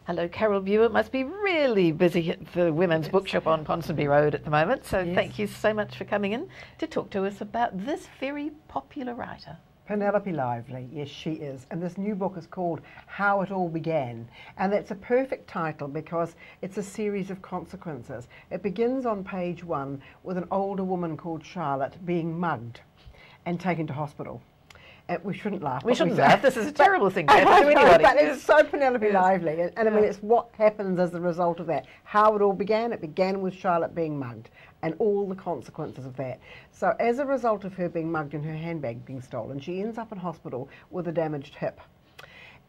Hello, Carole Beu. It must be really busy at the Women's Bookshop on Ponsonby Road at the moment, so thank you so much for coming in to talk to us about this very popular writer. Penelope Lively, yes she is, and this new book is called How It All Began, and it's a perfect title because it's a series of consequences. It begins on page 1 with an older woman called Charlotte being mugged and taken to hospital. We shouldn't laugh. We shouldn't laugh. This is a terrible thing to happen to anybody. But it's so Penelope Lively, and I mean, it's what happens as a result of that. How it all began. It began with Charlotte being mugged, and all the consequences of that. So, as a result of her being mugged and her handbag being stolen, she ends up in hospital with a damaged hip,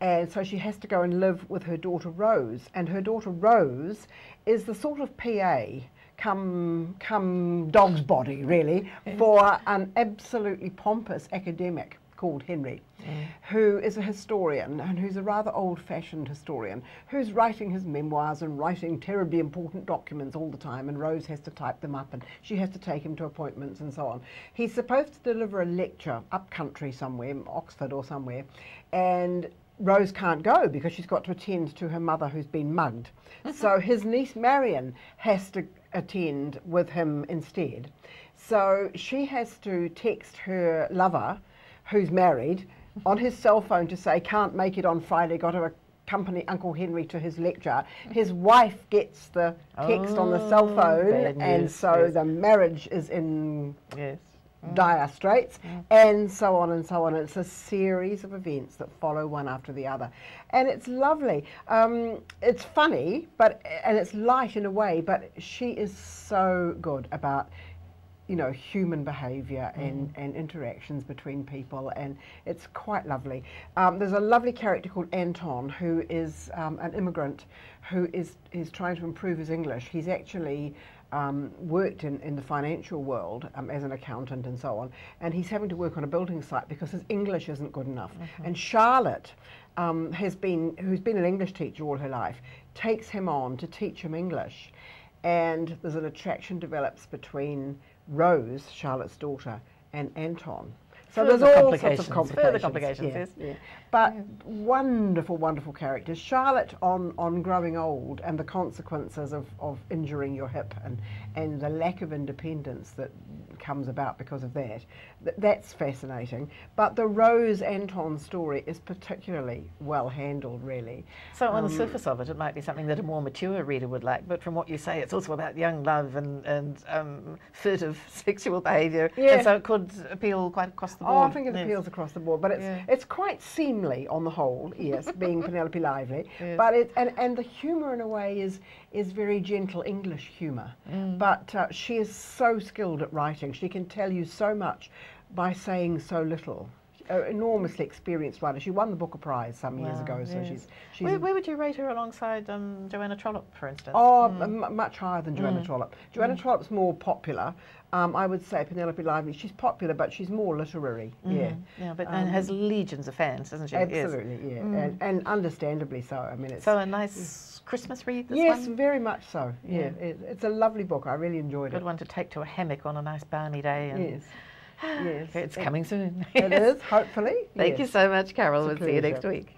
and so she has to go and live with her daughter Rose. And her daughter Rose is the sort of PA. Come dog's body, really, for an absolutely pompous academic called Henry, who is a historian and who's a rather old-fashioned historian who's writing his memoirs and writing terribly important documents all the time, and Rose has to type them up and she has to take him to appointments and so on. He's supposed to deliver a lecture up country somewhere, Oxford or somewhere, and Rose can't go because she's got to attend to her mother who's been mugged. So his niece Marion has to attend with him instead. So she has to text her lover, who's married, on his cell phone to say can't make it on Friday, got to accompany Uncle Henry to his lecture. His wife gets the text on the cell phone, and so the marriage is in dire straits, and so on and so on. It's a series of events that follow one after the other, and it's lovely. It's funny, and it's light in a way, but she is so good about, you know, human behaviour and interactions between people, and it's quite lovely. There's a lovely character called Anton, who is an immigrant who is trying to improve his English. He's actually worked in the financial world as an accountant and so on, and he's having to work on a building site because his English isn't good enough. And Charlotte, who's been an English teacher all her life, takes him on to teach him English, and there's an attraction develops between Rose, Charlotte's daughter, and Anton. So there's all sorts of complications. Further complications, yes. But wonderful, wonderful characters. Charlotte on growing old and the consequences of injuring your hip and the lack of independence that comes about because of that. That's fascinating. But the Rose Anton story is particularly well handled, really. So on the surface of it, it might be something that a more mature reader would like, but from what you say, it's also about young love and furtive sexual behaviour, and so it could appeal quite across the board. Oh, I think it appeals across the board, but it's quite seemly on the whole, yes, being Penelope Lively. But and the humour in a way is very gentle English humour. But she is so skilled at writing. She can tell you so much by saying so little. Enormously experienced writer. She won the Booker Prize some years ago, so she's where would you rate her alongside Joanna Trollope, for instance? Oh, much higher than Joanna Trollope. Joanna Trollope's more popular. I would say Penelope Lively, she's popular, but she's more literary. But and has legions of fans, doesn't she? Absolutely, and understandably so. I mean, it's so a nice Christmas read. This yes, one? very much so. It's a lovely book. I really enjoyed it. Good one to take to a hammock on a nice balmy day. And yes, it's coming soon. It is, hopefully. Thank you so much, Carole. We'll see you next week.